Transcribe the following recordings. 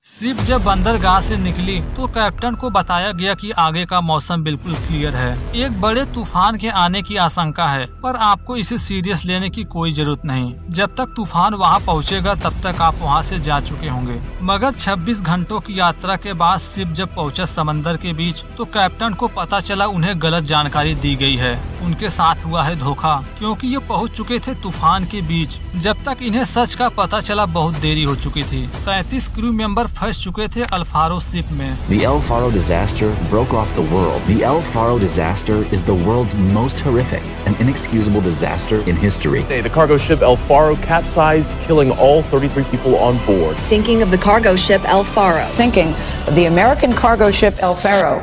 Ship जब बंदरगाह से निकली तो कैप्टन को बताया गया कि आगे का मौसम बिल्कुल क्लियर है। एक बड़े तूफान के आने की आशंका है, पर आपको इसे सीरियस लेने की कोई जरूरत नहीं। जब तक तूफान वहां पहुंचेगा तब तक आप वहां से जा चुके होंगे। मगर 26 घंटों की यात्रा के बाद शिप जब पहुंचा समंदर के बीच तो कैप्टन को पता चला उन्हें गलत जानकारी दी गई है। उनके साथ हुआ है धोखा, क्योंकि ये पहुंच चुके थे तूफान के बीच। जब तक इन्हें सच का पता चला बहुत देरी हो चुकी थी। 33 क्रू मेंबर फंस चुके थे अल फारो शिप में। The El Faro disaster broke off the world. The El Faro disaster is the world's most horrific and inexcusable disaster in history. The cargo ship El Faro capsized, killing all 33 people on board. Sinking of the cargo ship El Faro. Sinking of the American cargo ship El Faro.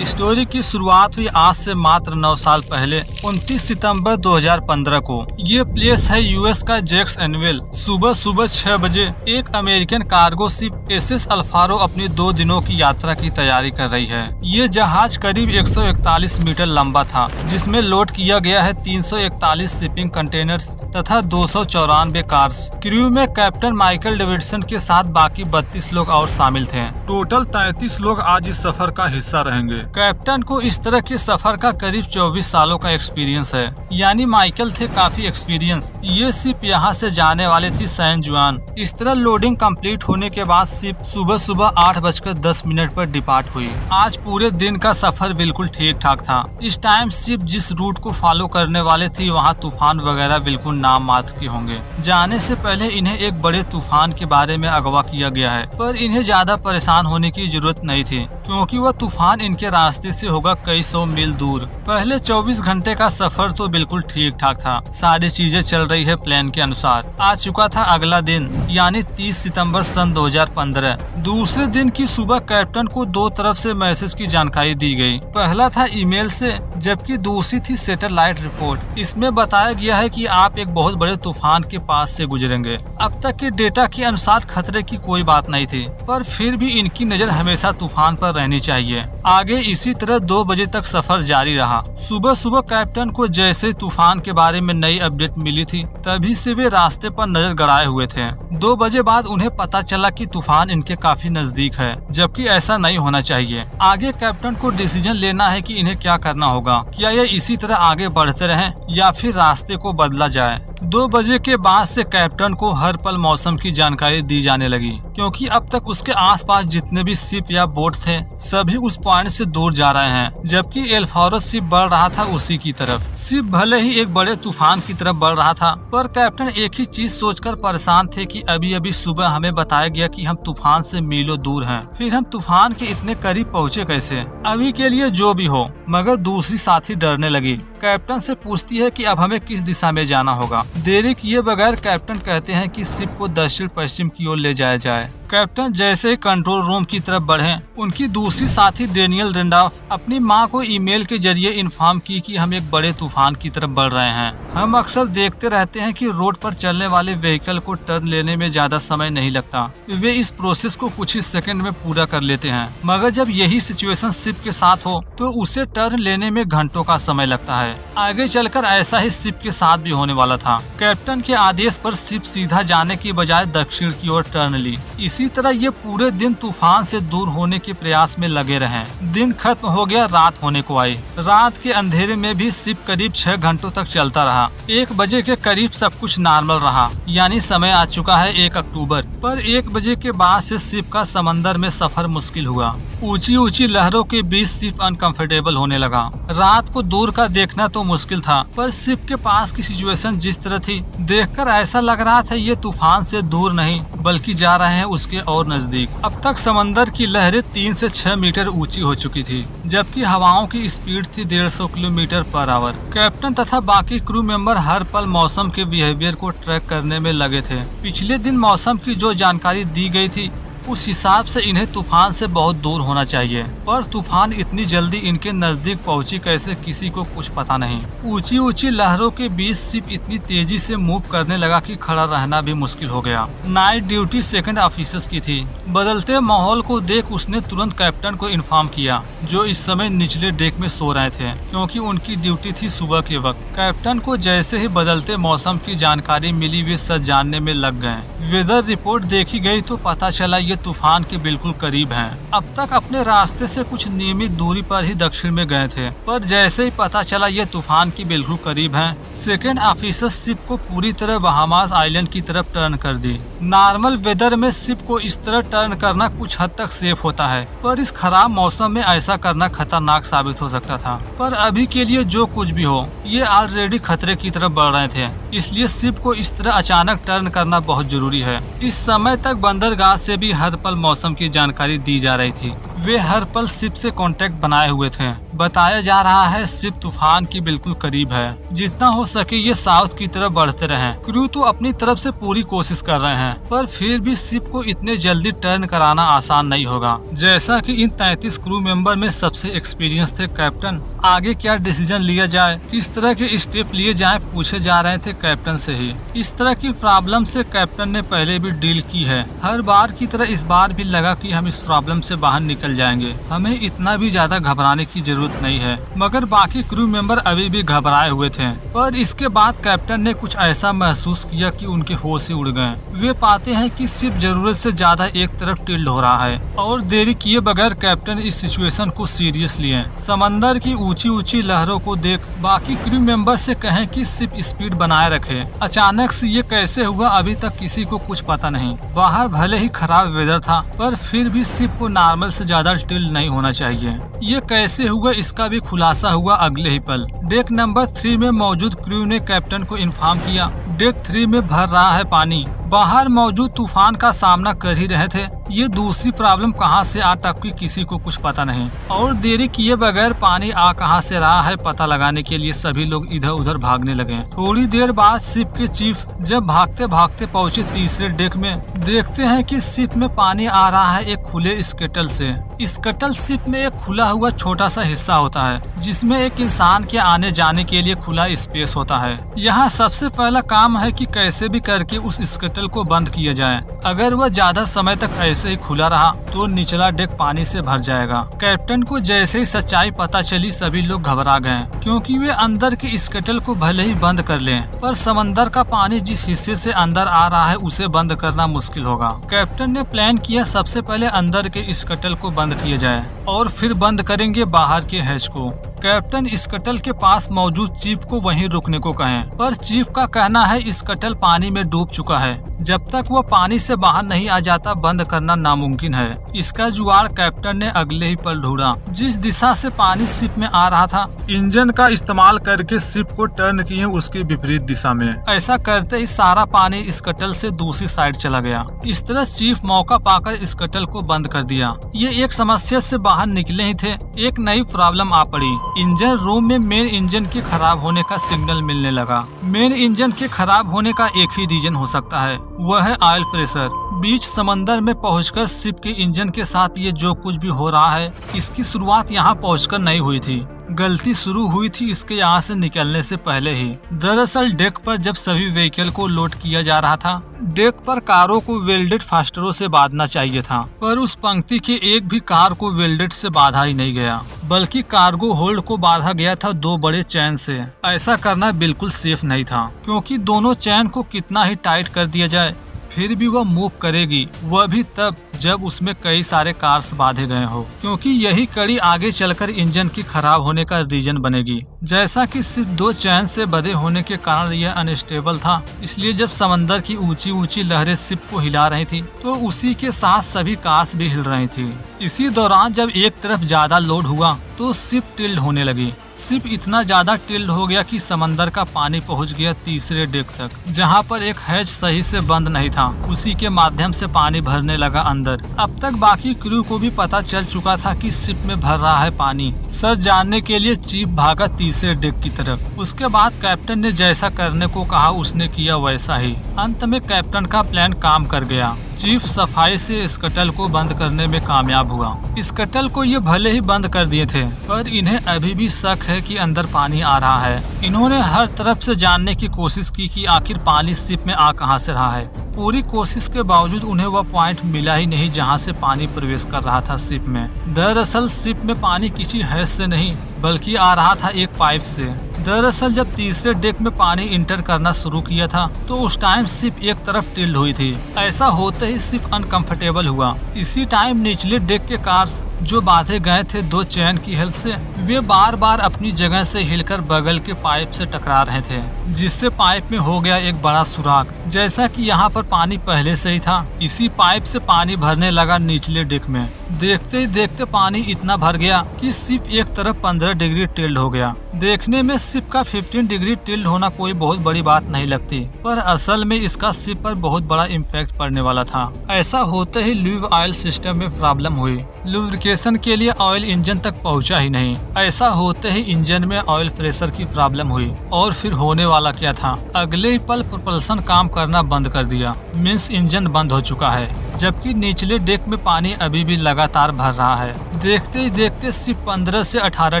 Story की शुरुआत हुई आज से मात्र 9 साल पहले 29 सितंबर 2015 को। ये प्लेस है यूएस का जैक्स एनवेल। सुबह 6 बजे एक अमेरिकन कार्गो शिप एसएस अल फारो अपनी 2 दिनों की यात्रा की तैयारी कर रही है। ये जहाज करीब 141 मीटर लंबा था, जिसमें लोड किया गया है 341 शिपिंग कंटेनर्स तथा 294 कार्स। क्रू में कैप्टन माइकल डेविडसन के साथ बाकी 32 लोग और शामिल थे। टोटल 33 लोग आज इस सफर का हिस्सा रहेंगे। कैप्टन को इस तरह के सफर का करीब 24 सालों का एक्सपीरियंस है, यानी माइकल थे काफी एक्सपीरियंस। ये शिप यहाँ से जाने वाली थी सैन जुआन। इस तरह लोडिंग कंप्लीट होने के बाद शिप सुबह 8:10 पर डिपार्ट हुई। आज पूरे दिन का सफर बिल्कुल ठीक ठाक था। इस टाइम शिप जिस रूट को फॉलो करने वाले थी वहाँ तूफान वगैरह बिल्कुल नाम मात्र के होंगे। जाने से पहले इन्हें एक बड़े तूफान के बारे में अगवा किया गया है, पर इन्हें ज्यादा परेशान होने की जरूरत नहीं थी, क्योंकि वह तूफान इनके रास्ते से होगा कई 100 मील दूर। पहले 24 घंटे का सफर तो बिल्कुल ठीक ठाक था। सारी चीजें चल रही है प्लान के अनुसार। आ चुका था अगला दिन, यानी 30 सितंबर सन 2015। दूसरे दिन की सुबह कैप्टन को 2 तरफ से मैसेज की जानकारी दी गई। पहला था ईमेल से, जबकि दूसरी थी सैटेलाइट रिपोर्ट। इसमें बताया गया है कि आप एक बहुत बड़े तूफान के पास से गुजरेंगे। अब तक के डेटा के अनुसार खतरे की कोई बात नहीं थी, पर फिर भी इनकी नजर हमेशा तूफान पर रहनी चाहिए। आगे इसी तरह 2 बजे तक सफर जारी रहा। सुबह कैप्टन को जैसे तूफान के बारे में नई अपडेट मिली थी, तभी से वे रास्ते पर नजर गड़ाए हुए थे। 2 बजे बाद उन्हें पता चला कि तूफान इनके काफी नजदीक है, जबकि ऐसा नहीं होना चाहिए। आगे कैप्टन को डिसीजन लेना है कि इन्हें क्या करना होगा। क्या ये इसी तरह आगे बढ़ते रहें या फिर रास्ते को बदला जाए। 2 बजे के बाद से कैप्टन को हर पल मौसम की जानकारी दी जाने लगी, क्योंकि अब तक उसके आसपास जितने भी शिप या बोट थे सभी उस पॉइंट से दूर जा रहे हैं, जबकि एल फारो शिप बढ़ रहा था उसी की तरफ। शिप भले ही एक बड़े तूफान की तरफ बढ़ रहा था, पर कैप्टन एक ही चीज सोचकर परेशान थे कि अभी सुबह हमें बताया गया कि हम तूफान से मीलों दूर हैं, फिर हम तूफान के इतने करीब पहुँचे कैसे। अभी के लिए जो भी हो, मगर दूसरी साथी डरने लगी। कैप्टन से पूछती है कि अब हमें किस दिशा में जाना होगा। देरी किए बगैर कैप्टन कहते हैं कि शिप को दक्षिण पश्चिम की ओर ले जाया जाए। कैप्टन जैसे ही कंट्रोल रूम की तरफ बढ़े, उनकी दूसरी साथी डेनियल रेंडॉल्फ अपनी मां को ईमेल के जरिए इन्फॉर्म की कि हम एक बड़े तूफान की तरफ बढ़ रहे हैं। हम अक्सर देखते रहते हैं कि रोड पर चलने वाले व्हीकल को टर्न लेने में ज्यादा समय नहीं लगता। वे इस प्रोसेस को कुछ ही सेकंड में पूरा कर लेते हैं, मगर जब यही सिचुएशन शिप के साथ हो तो उसे टर्न लेने में घंटों का समय लगता है। आगे चलकर ऐसा ही शिप के साथ भी होने वाला था। कैप्टन के आदेश पर शिप सीधा जाने की बजाय दक्षिण की ओर टर्न ली। इसी तरह ये पूरे दिन तूफान से दूर होने के प्रयास में लगे रहे। दिन खत्म हो गया, रात होने को आई। रात के अंधेरे में भी शिप करीब 6 घंटों तक चलता रहा। 1 बजे के करीब सब कुछ नॉर्मल रहा, यानी समय आ चुका है 1 अक्टूबर। पर 1 बजे के बाद से शिप का समंदर में सफर मुश्किल हुआ। ऊंची लहरों के बीच शिप अनकंफर्टेबल होने लगा। रात को दूर का देखना तो मुश्किल था, पर शिप के पास की सिचुएशन जिस तरह थी, देखकर ऐसा लग रहा था ये तूफान से दूर नहीं बल्कि जा रहे हैं उसके और नजदीक। अब तक समंदर की लहरें 3 से 6 मीटर ऊंची हो चुकी थी, जबकि हवाओं की स्पीड थी 150 किलोमीटर पर आवर। कैप्टन तथा बाकी क्रू मेंबर हर पल मौसम के बिहेवियर को ट्रैक करने में लगे थे। पिछले दिन मौसम की जो जानकारी दी गई थी उस हिसाब से इन्हें तूफान से बहुत दूर होना चाहिए, पर तूफान इतनी जल्दी इनके नजदीक पहुंची कैसे किसी को कुछ पता नहीं। ऊंची ऊंची लहरों के बीच शिप इतनी तेजी से मूव करने लगा कि खड़ा रहना भी मुश्किल हो गया। नाइट ड्यूटी सेकंड ऑफिसर्स की थी। बदलते माहौल को देख उसने तुरंत कैप्टन को इन्फॉर्म किया, जो इस समय निचले डेक में सो रहे थे, क्योंकि उनकी ड्यूटी थी सुबह के वक्त। कैप्टन को जैसे ही बदलते मौसम की जानकारी मिली वे सच जानने में लग गए। वेदर रिपोर्ट देखी गई तो पता चला ये तूफान के बिल्कुल करीब हैं। अब तक अपने रास्ते से कुछ नियमित दूरी पर ही दक्षिण में गए थे, पर जैसे ही पता चला ये तूफान के बिल्कुल करीब हैं, सेकेंड ऑफिसर शिप को पूरी तरह बहामास आइलैंड की तरफ टर्न कर दी। नॉर्मल वेदर में शिप को इस तरह टर्न करना कुछ हद तक सेफ होता है, पर इस खराब मौसम में ऐसा करना खतरनाक साबित हो सकता था। पर अभी के लिए जो कुछ भी हो, ये ऑलरेडी खतरे की तरफ बढ़ रहे थे, इसलिए शिप को इस तरह अचानक टर्न करना बहुत जरूरी है। इस समय तक बंदरगाह से भी हर पल मौसम की जानकारी दी जा रही थी। वे हर पल शिप से कांटेक्ट बनाए हुए थे। बताया जा रहा है शिप तूफान की बिल्कुल करीब है। जितना हो सके ये साउथ की तरफ बढ़ते रहें। क्रू तो अपनी तरफ से पूरी कोशिश कर रहे हैं, पर फिर भी शिप को इतने जल्दी टर्न कराना आसान नहीं होगा। जैसा कि इन 33 क्रू मेंबर में सबसे एक्सपीरियंस थे कैप्टन। आगे क्या डिसीजन लिया जाए, किस तरह के स्टेप लिए जाए, पूछे जा रहे थे कैप्टन से ही। इस तरह की प्रॉब्लम से कैप्टन ने पहले भी डील की है। हर बार की तरह इस बार भी लगा कि हम इस प्रॉब्लम से बाहर निकल जाएंगे, हमें इतना भी ज्यादा घबराने की जरूरत नहीं है। मगर बाकी क्रू मेंबर अभी भी घबराए हुए थे। पर इसके बाद कैप्टन ने कुछ ऐसा महसूस किया कि उनके होश ही उड़ गए। वे पाते हैं कि शिप जरूरत से ज्यादा एक तरफ टिल्ड हो रहा है, और देरी किए बगैर कैप्टन इस सिचुएशन को सीरियस लिए। समंदर की ऊंची ऊंची लहरों को देख बाकी क्रू मेंबर से कहें कि शिप स्पीड बनाए रखे। अचानक से ये कैसे हुआ अभी तक किसी को कुछ पता नहीं। बाहर भले ही खराब वेदर था, पर फिर भी शिप को नॉर्मल से ज्यादा टिल्ड नहीं होना चाहिए। ये कैसे हुआ इसका भी खुलासा हुआ अगले ही पल। डेक नंबर 3 में मौजूद क्रू ने कैप्टन को इन्फॉर्म किया, डेक 3 में भर रहा है पानी। बाहर मौजूद तूफान का सामना कर ही रहे थे, ये दूसरी प्रॉब्लम कहां से आ टपकी किसी को कुछ पता नहीं। और देरी किए बगैर पानी आ कहां से रहा है पता लगाने के लिए सभी लोग इधर उधर भागने लगे। थोड़ी देर बाद शिप के चीफ जब भागते भागते पहुंचे तीसरे डेक में, देखते हैं कि शिप में पानी आ रहा है एक खुले स्केटल से। स्केटल शिप में एक खुला हुआ छोटा सा हिस्सा होता है, जिसमें एक इंसान के आने जाने के लिए खुला स्पेस होता है। यहाँ सबसे पहला काम है कि कैसे भी करके उस स्केटल को बंद किया जाए। अगर वह ज्यादा समय तक ऐसे ही खुला रहा तो निचला डेक पानी से भर जाएगा। कैप्टन को जैसे ही सच्चाई पता चली सभी लोग घबरा गए, क्योंकि वे अंदर के स्केटल को भले ही बंद कर लें, पर समंदर का पानी जिस हिस्से से अंदर आ रहा है उसे बंद करना मुश्किल होगा। कैप्टन ने प्लान किया सबसे पहले अंदर के स्केटल को बंद किया जाए और फिर बंद करेंगे बाहर के हैच को। कैप्टन स्केटल के पास मौजूद चीफ को वहीं रुकने को कहें, पर चीफ का कहना है स्केटल पानी में डूब चुका है, जब तक वो पानी से बाहर नहीं आ जाता बंद करना नामुमकिन है। इसका जुगाड़ कैप्टन ने अगले ही पल ढूंढा। जिस दिशा से पानी शिप में आ रहा था, इंजन का इस्तेमाल करके शिप को टर्न किए उसके विपरीत दिशा में। ऐसा करते ही सारा पानी स्केटल से दूसरी साइड चला गया। इस तरह चीफ मौका पाकर स्केटल को बंद कर दिया। ये एक समस्या से बाहर निकले ही थे, एक नई प्रॉब्लम आ पड़ी। इंजन रूम में मेन इंजन के खराब होने का सिग्नल मिलने लगा। मेन इंजन के खराब होने का एक ही रीजन हो सकता है, वह है ऑयल प्रेशर। बीच समंदर में पहुंचकर शिप के इंजन के साथ ये जो कुछ भी हो रहा है, इसकी शुरुआत यहाँ पहुंचकर नहीं हुई थी। गलती शुरू हुई थी इसके यहाँ से निकलने से पहले ही। दरअसल डेक पर जब सभी व्हीकल को लोड किया जा रहा था, डेक पर कारों को वेल्डेड फास्टरों से बांधना चाहिए था, पर उस पंक्ति के एक भी कार को वेल्डेड से बांधा ही नहीं गया, बल्कि कार्गो होल्ड को बांधा गया था 2 बड़े चैन से। ऐसा करना बिल्कुल सेफ नहीं था, क्योंकि दोनों चैन को कितना ही टाइट कर दिया जाए फिर भी वह मूव करेगी, वह भी तब जब उसमें कई सारे कार्स बांधे गए हो, क्योंकि यही कड़ी आगे चलकर इंजन की खराब होने का रीजन बनेगी। जैसा कि सिर्फ 2 चैन से बंधे होने के कारण यह अनस्टेबल था, इसलिए जब समंदर की ऊंची ऊंची लहरें शिप को हिला रही थी तो उसी के साथ सभी कार्स भी हिल रही थी। इसी दौरान जब एक तरफ ज्यादा लोड हुआ तो शिप टिल्ड होने लगी। शिप इतना ज्यादा टिल्ड हो गया कि समंदर का पानी पहुंच गया तीसरे डेक तक, जहां पर एक हैच सही से बंद नहीं था। उसी के माध्यम से पानी भरने लगा अंदर अंदर। अब तक बाकी क्रू को भी पता चल चुका था कि शिप में भर रहा है पानी। सच जानने के लिए चीफ भागा तीसरे डेक की तरफ। उसके बाद कैप्टन ने जैसा करने को कहा उसने किया वैसा ही। अंत में कैप्टन का प्लान काम कर गया। चीफ सफाई से स्कटल को बंद करने में कामयाब हुआ। स्कटल को ये भले ही बंद कर दिए थे, पर इन्हें अभी भी शक है कि अंदर पानी आ रहा है। इन्होंने हर तरफ से जानने की कोशिश की कि आखिर पानी शिप में आ कहां से रहा है। पूरी कोशिश के बावजूद उन्हें वह पॉइंट मिला ही नहीं जहां से पानी प्रवेश कर रहा था शिप में। दरअसल शिप में पानी किसी हैज से नहीं बल्कि आ रहा था एक पाइप से। दरअसल जब तीसरे डेक में पानी इंटर करना शुरू किया था तो उस टाइम शिप एक तरफ टिल्ड हुई थी। ऐसा होते ही शिप अनकंफर्टेबल हुआ। इसी टाइम निचले डेक के कार्स जो बांधे गए थे 2 चैन की हेल्प से, वे बार बार अपनी जगह से हिलकर बगल के पाइप से टकरा रहे थे, जिससे पाइप में हो गया एक बड़ा सुराख। जैसा कि यहाँ पर पानी पहले से ही था, इसी पाइप से पानी भरने लगा निचले डेक में। देखते ही देखते पानी इतना भर गया कि शिप एक तरफ 15 डिग्री टिल्ड हो गया। देखने में शिप का 15 डिग्री टिल्ड होना कोई बहुत बड़ी बात नहीं लगती, पर असल में इसका शिप पर बहुत बड़ा इम्पैक्ट पड़ने वाला था। ऐसा होते ही ल्यूब ऑयल सिस्टम में प्रॉब्लम हुई। लुब्रिकेशन के लिए ऑयल इंजन तक पहुंचा ही नहीं। ऐसा होते ही इंजन में ऑयल प्रेशर की प्रॉब्लम हुई और फिर होने वाला क्या था, अगले ही पल प्रोपल्शन काम करना बंद कर दिया। मींस इंजन बंद हो चुका है, जबकि निचले डेक में पानी अभी भी लगातार भर रहा है। देखते ही देखते शिप 15 से 18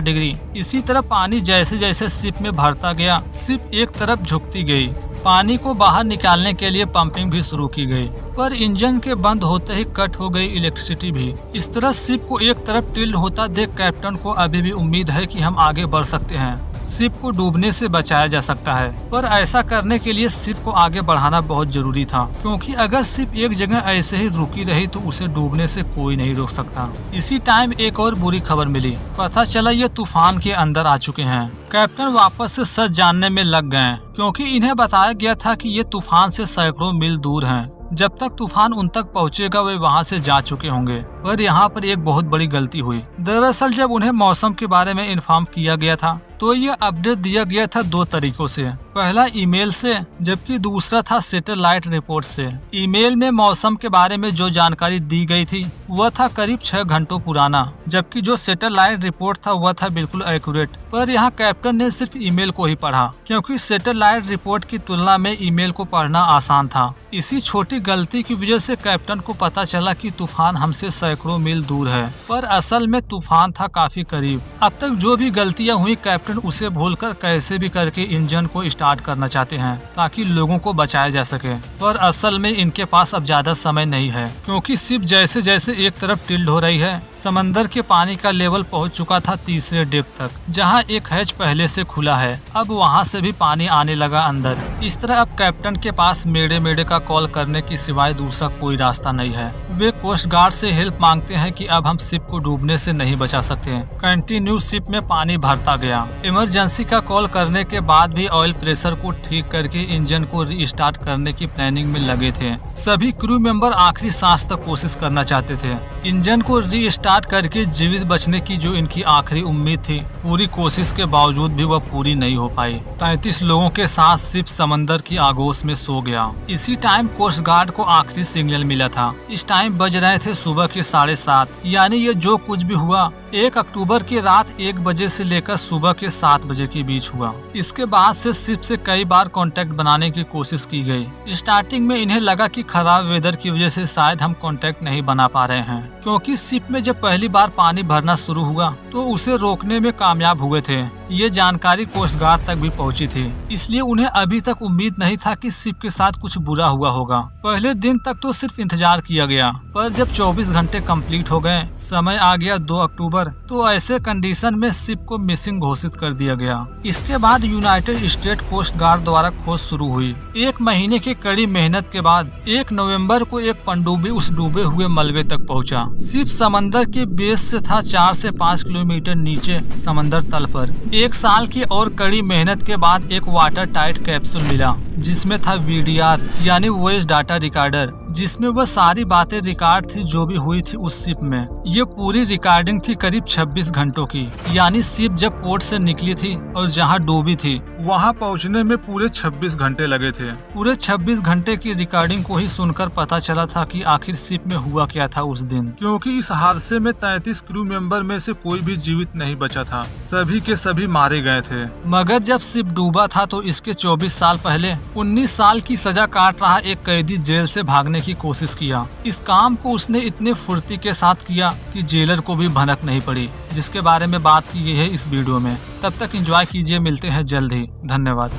डिग्री। इसी तरह पानी जैसे जैसे शिप में भरता गया, शिप एक तरफ झुकती गई। पानी को बाहर निकालने के लिए पंपिंग भी शुरू की गई, पर इंजन के बंद होते ही कट हो गई इलेक्ट्रिसिटी भी। इस तरह शिप को एक तरफ टिल्ड होता देख कैप्टन को अभी भी उम्मीद है कि हम आगे बढ़ सकते हैं, शिप को डूबने से बचाया जा सकता है। पर ऐसा करने के लिए शिप को आगे बढ़ाना बहुत जरूरी था, क्योंकि अगर शिप एक जगह ऐसे ही रुकी रही तो उसे डूबने से कोई नहीं रोक सकता। इसी टाइम एक और बुरी खबर मिली। पता चला ये तूफान के अंदर आ चुके हैं। कैप्टन वापस से सच जानने में लग गए, क्योंकि इन्हें बताया गया था कि ये तूफान से सैकड़ों मील दूर हैं। जब तक तूफान उन तक पहुंचेगा वे वहां से जा चुके होंगे। पर यहाँ पर एक बहुत बड़ी गलती हुई। दरअसल जब उन्हें मौसम के बारे में इन्फॉर्म किया गया था तो ये अपडेट दिया गया था 2 तरीकों से। पहला ईमेल से, जबकि दूसरा था सैटेलाइट रिपोर्ट से। ईमेल में मौसम के बारे में जो जानकारी दी गई थी वह था करीब 6 घंटों पुराना, जबकि जो सैटेलाइट रिपोर्ट था वह था बिल्कुल एक्यूरेट। पर यहाँ कैप्टन ने सिर्फ ईमेल को ही पढ़ा, क्योंकि सैटेलाइट रिपोर्ट की तुलना में ईमेल को पढ़ना आसान था। इसी छोटी गलती की वजह से कैप्टन को पता चला कि तूफान हमसे सैकड़ों मील दूर है, पर असल में तूफान था काफी करीब। अब तक जो भी गलतियां हुई कैप्टन उसे भूलकर कैसे भी करके इंजन को स्टार्ट करना चाहते हैं ताकि लोगों को बचाया जा सके। पर असल में इनके पास अब ज्यादा समय नहीं है, क्योंकि शिप जैसे जैसे एक तरफ टिल्ड हो रही है, समंदर के पानी का लेवल पहुंच चुका था तीसरे डेप्थ तक, जहां एक हैच पहले से खुला है। अब वहां से भी पानी आने लगा अंदर। इस तरह अब कैप्टन के पास मेडे मेडे का कॉल करने की सिवाय दूसरा कोई रास्ता नहीं है। वे कोस्ट गार्ड से हेल्प मांगते हैं कि अब हम शिप को डूबने से नहीं बचा सकते। कंटिन्यू शिप में पानी भरता गया। इमरजेंसी का कॉल करने के बाद भी ऑयल प्रेशर को ठीक करके इंजन को रीस्टार्ट करने की प्लानिंग में लगे थे। सभी क्रू मेंबर आखिरी सांस तक कोशिश करना चाहते थे। इंजन को रीस्टार्ट करके जीवित बचने की जो इनकी आखिरी उम्मीद थी, पूरी कोशिश के बावजूद भी वह पूरी नहीं हो पाई। 33 लोगों के साथ शिप समंदर की आगोश में सो गया। इसी टाइम कोस्ट गार्ड को आखिरी सिग्नल मिला था। इस टाइम बज रहे थे सुबह के 7:30, यानी ये जो कुछ भी हुआ 1 अक्टूबर की रात 1 बजे से लेकर सुबह के 7 बजे के बीच हुआ। इसके बाद से शिप से कई बार कांटेक्ट बनाने की कोशिश की गई। स्टार्टिंग में इन्हें लगा कि खराब वेदर की वजह से शायद हम कांटेक्ट नहीं बना पा रहे हैं, क्योंकि शिप में जब पहली बार पानी भरना शुरू हुआ तो उसे रोकने में कामयाब हुए थे। ये जानकारी कोस्ट गार्ड तक भी पहुंची थी, इसलिए उन्हें अभी तक उम्मीद नहीं था कि शिप के साथ कुछ बुरा हुआ होगा। पहले दिन तक तो सिर्फ इंतजार किया गया, पर जब 24 घंटे कंप्लीट हो गए, समय आ गया 2 अक्टूबर, तो ऐसे कंडीशन में शिप को मिसिंग घोषित कर दिया गया। इसके बाद यूनाइटेड स्टेट कोस्ट गार्ड द्वारा खोज शुरू हुई। 1 महीने की कड़ी मेहनत के बाद 1 नवंबर को एक पनडुब्बी उस डूबे हुए मलबे तक पहुंचा। शिप समंदर के बेस से था 4 से 5 किलोमीटर नीचे समंदर तल पर। 1 साल की और कड़ी मेहनत के बाद एक वाटर टाइट कैप्सूल मिला, जिसमें था VDR यानी वॉइस डाटा रिकॉर्डर, जिसमें वह सारी बातें रिकॉर्ड थी जो भी हुई थी उस शिप में। ये पूरी रिकॉर्डिंग थी करीब 26 घंटों की, यानी शिप जब पोर्ट से निकली थी और जहां डूबी थी वहां पहुंचने में पूरे 26 घंटे लगे थे। पूरे 26 घंटे की रिकॉर्डिंग को ही सुनकर पता चला था कि आखिर शिप में हुआ क्या था उस दिन, क्योंकि इस हादसे में 33 क्रू मेंबर में से कोई भी जीवित नहीं बचा था, सभी के सभी मारे गए थे। मगर जब शिप डूबा था तो इसके 24 साल पहले 19 साल की सजा काट रहा एक कैदी जेल से भागने की कोशिश किया। इस काम को उसने इतने फुर्ती के साथ किया कि जेलर को भी भनक नहीं पड़ी, जिसके बारे में बात की गई है इस वीडियो में। तब तक एंजॉय कीजिए, मिलते हैं जल्द ही। धन्यवाद।